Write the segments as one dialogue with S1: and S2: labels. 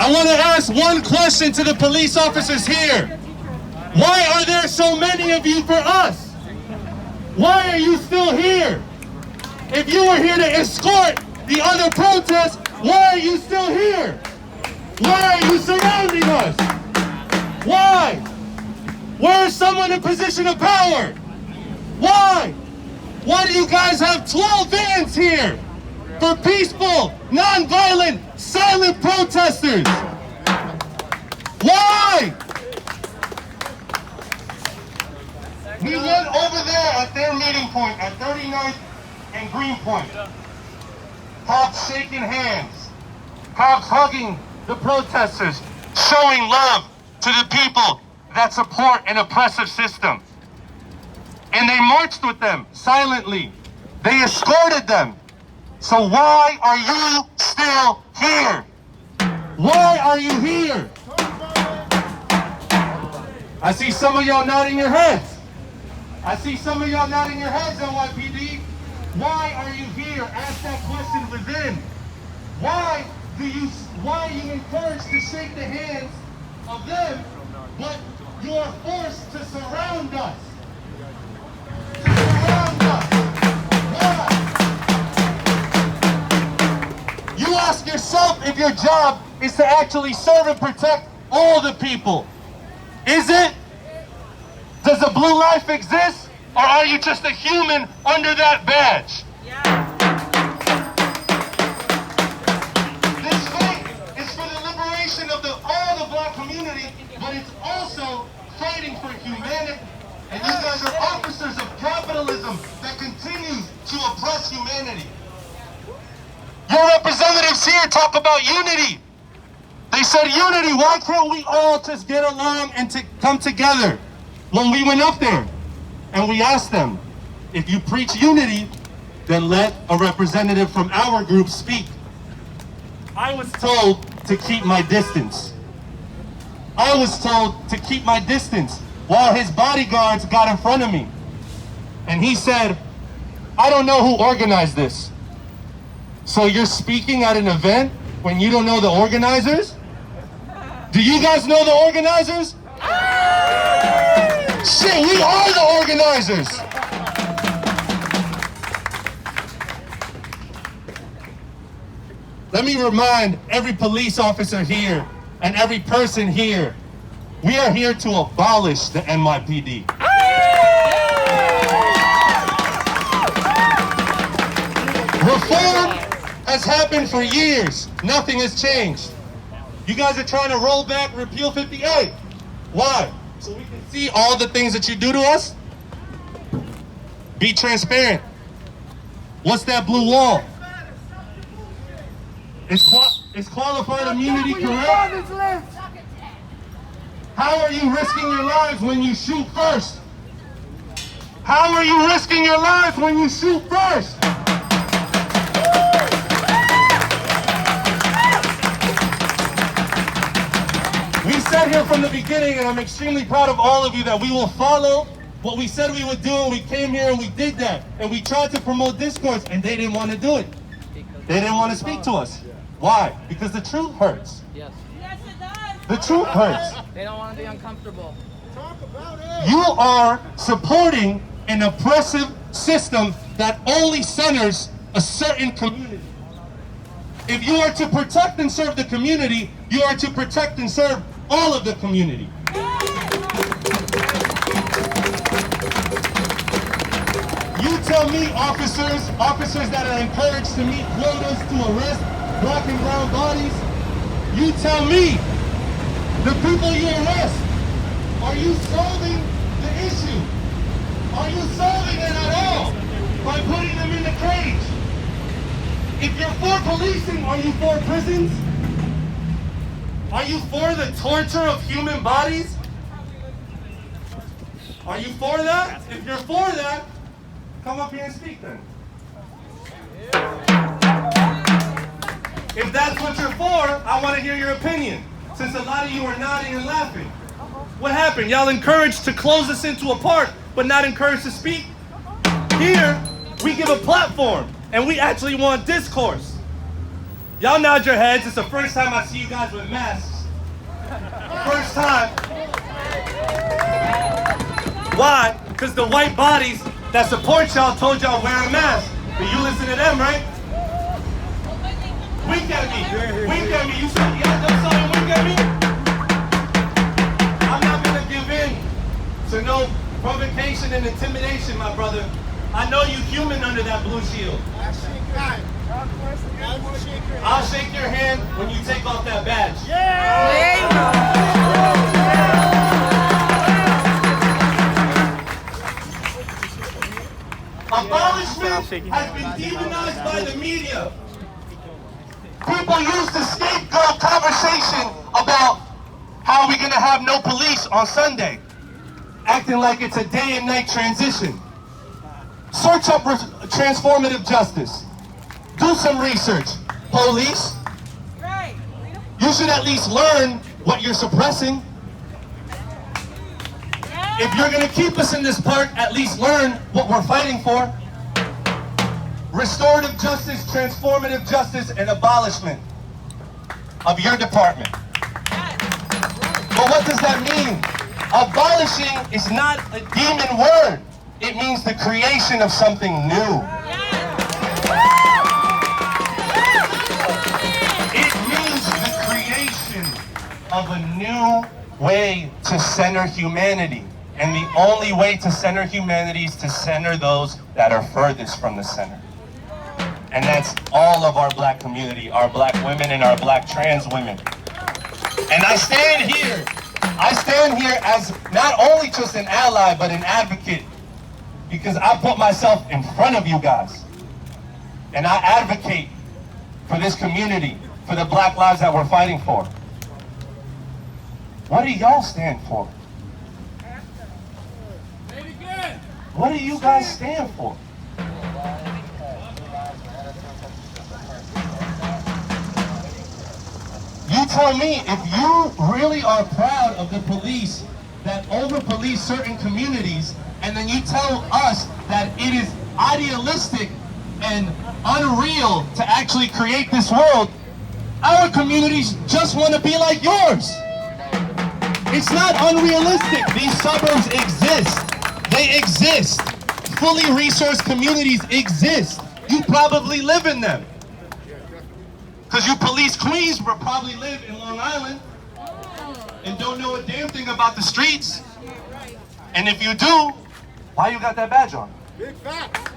S1: I want to ask one question to the police officers here. Why are there so many of you for us? Why are you still here? If you were here to escort the other protests, why are you still here? Why are you surrounding us? Why? Where is someone in position of power? Why? Why do you guys have 12 vans here for peaceful, non-violent, silent protesters? Why? We went over there at their meeting point at 39th and Greenpoint. Cops shaking hands. Cops hugging the protesters, showing love to the people that support an oppressive system. And they marched with them silently. They escorted them. So why are you still here? Why are you here? I see some of y'all nodding your heads. I see some of y'all nodding your heads, NYPD. Why are you here? Ask that question within. Why are you encouraged to shake the hands of them, but you are forced to surround us? You ask yourself if your job is to actually serve and protect all the people. Is it? Does a blue life exist? Or are you just a human under that badge? Yeah. This fight is for the liberation of all the black community, but it's also fighting for humanity. And you guys are officers of capitalism that continues to oppress humanity. Your representatives here talk about unity. They said unity, why can't we all just get along and come together? When we went up there and we asked them, if you preach unity, then let a representative from our group speak. I was told to keep my distance. I was told to keep my distance while his bodyguards got in front of me. And he said, I don't know who organized this. So you're speaking at an event when you don't know the organizers? Do you guys know the organizers? Shit, we are the organizers! Let me remind every police officer here and every person here, we are here to abolish the NYPD. Reform has happened for years. Nothing has changed. You guys are trying to roll back Repeal 58. Why? So we can see all the things that you do to us? Be transparent. What's that blue wall? Is qualified immunity correct? How are you risking your lives when you shoot first? How are you risking your lives when you shoot first? We said here from the beginning, and I'm extremely proud of all of you, that we will follow what we said we would do, and we came here and we did that. And we tried to promote discourse, and they didn't want to do it. They didn't want to speak to us. Why? Because the truth hurts.
S2: Yes.
S3: Yes, it does.
S1: The truth hurts.
S2: They don't want to be uncomfortable.
S3: Talk about it.
S1: You are supporting an oppressive system that only centers a certain community. If you are to protect and serve the community, you are to protect and serve all of the community. You tell me, officers that are encouraged to meet quotas to arrest black and brown bodies, you tell me, the people you arrest, are you solving the issue? Are you solving it at all by putting them in the cage? If you're for policing, are you for prisons? Are you for the torture of human bodies? Are you for that? If you're for that, come up here and speak then. If that's what you're for, I want to hear your opinion. Since a lot of you are nodding and laughing. What happened? Y'all encouraged to close us into a park, but not encouraged to speak? Here, we give a platform, and we actually want discourse. Y'all nod your heads. It's the first time I see you guys with masks. First time. Why? Because the white bodies that support y'all told y'all wear a mask. But you listen to them, right? Wink at me. Wink at me. You said, yeah, I'm sorry, wink at me. I'm not going to give in to no provocation and intimidation, my brother. I know you human under that blue shield. I'll shake your hand when you take off that badge. Abolishment has been demonized by the media. People use the scapegoat conversation about how we're gonna have no police on Sunday, acting like it's a day and night transition. Search up transformative justice. Do some research. Police, you should at least learn what you're suppressing. If you're gonna keep us in this park, at least learn what we're fighting for. Restorative justice, transformative justice, and abolishment of your department. But what does that mean? Abolishing is not a demon word. It means the creation of something new. It means the creation of a new way to center humanity. And the only way to center humanity is to center those that are furthest from the center. And that's all of our black community, our black women and our black trans women. And I stand here as not only just an ally, but an advocate, because I put myself in front of you guys. And I advocate for this community, for the black lives that we're fighting for. What do y'all stand for? What do you guys stand for? You tell me, if you really are proud of the police that over-police certain communities, and then you tell us that it is idealistic and unreal to actually create this world, our communities just want to be like yours. It's not unrealistic. These suburbs exist. They exist. Fully resourced communities exist. You probably live in them. Because you police queens probably live in Long Island and don't know a damn thing about the streets. And if you do, why you got that badge on?
S3: Big facts.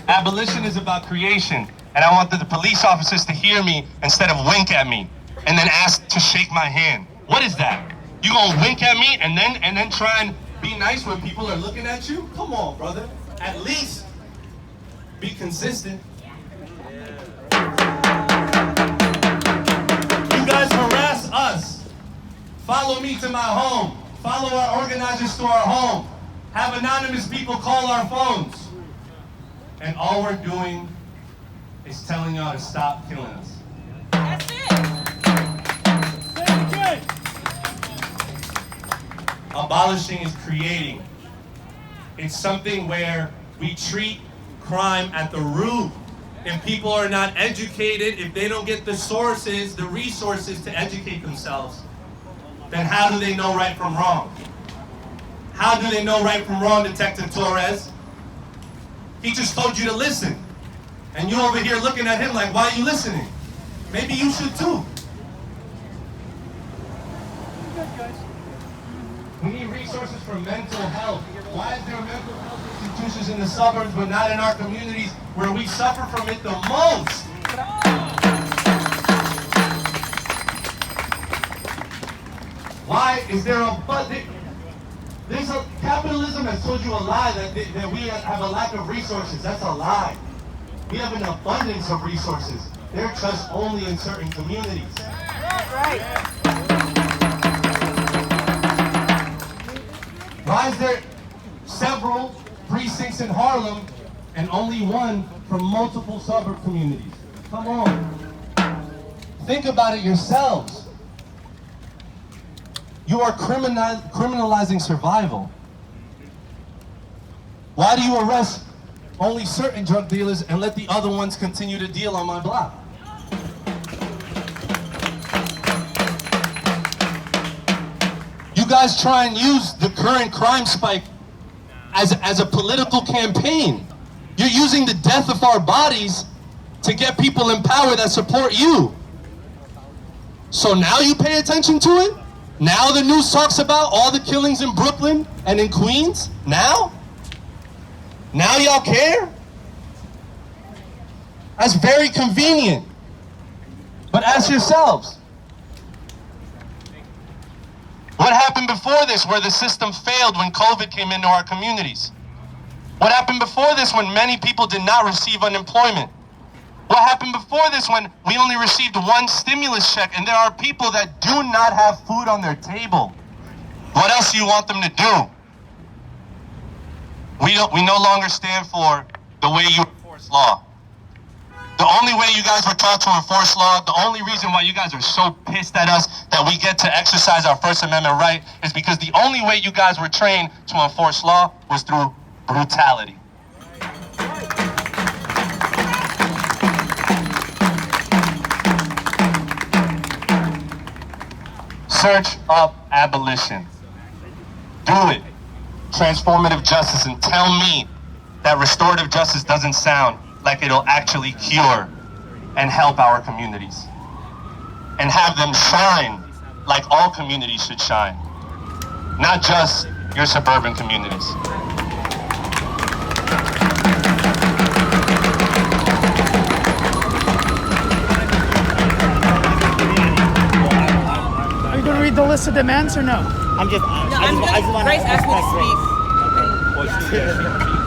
S1: Abolition is about creation. And I want the police officers to hear me instead of wink at me and then ask to shake my hand. What is that? You gonna wink at me and then try and be nice when people are looking at you? Come on, brother. At least be consistent. You guys harass us. Follow me to my home. Follow our organizers to our home. Have anonymous people call our phones. And all we're doing is telling y'all to stop killing us.
S3: That's it. Say it again.
S1: Abolishing is creating. It's something where we treat crime at the root. If people are not educated, if they don't get the sources, the resources to educate themselves, then how do they know right from wrong? How do they know right from wrong, Detective Torres? He just told you to listen. And you over here looking at him like, why are you listening? Maybe you should too. We need resources for mental health. Why is there mental health institutions in the suburbs but not in our communities where we suffer from it the most? Why is there capitalism has told you a lie that we have a lack of resources. That's a lie. We have an abundance of resources. They're just only in certain communities.
S3: Right.
S1: Why is there several precincts in Harlem and only one from multiple suburb communities? Come on. Think about it yourselves. You are criminalizing survival. Why do you arrest only certain drug dealers and let the other ones continue to deal on my block. You guys try and use the current crime spike as a political campaign. You're using the death of our bodies to get people in power that support you. So now you pay attention to it? Now the news talks about all the killings in Brooklyn and in Queens? Now? Now y'all care? That's very convenient. But ask yourselves, what happened before this where the system failed when COVID came into our communities? What happened before this when many people did not receive unemployment? What happened before this when we only received one stimulus check and there are people that do not have food on their table? What else do you want them to do? We no longer stand for the way you enforce law. The only way you guys were taught to enforce law, the only reason why you guys are so pissed at us that we get to exercise our First Amendment right is because the only way you guys were trained to enforce law was through brutality. Search up abolition. Do it. Transformative justice, and tell me that restorative justice doesn't sound like it'll actually cure and help our communities and have them shine like all communities should shine, not just your suburban communities.
S2: Are you going to read the list of demands or no?
S3: I just want
S4: Bryce asked me to speak.
S3: to speak.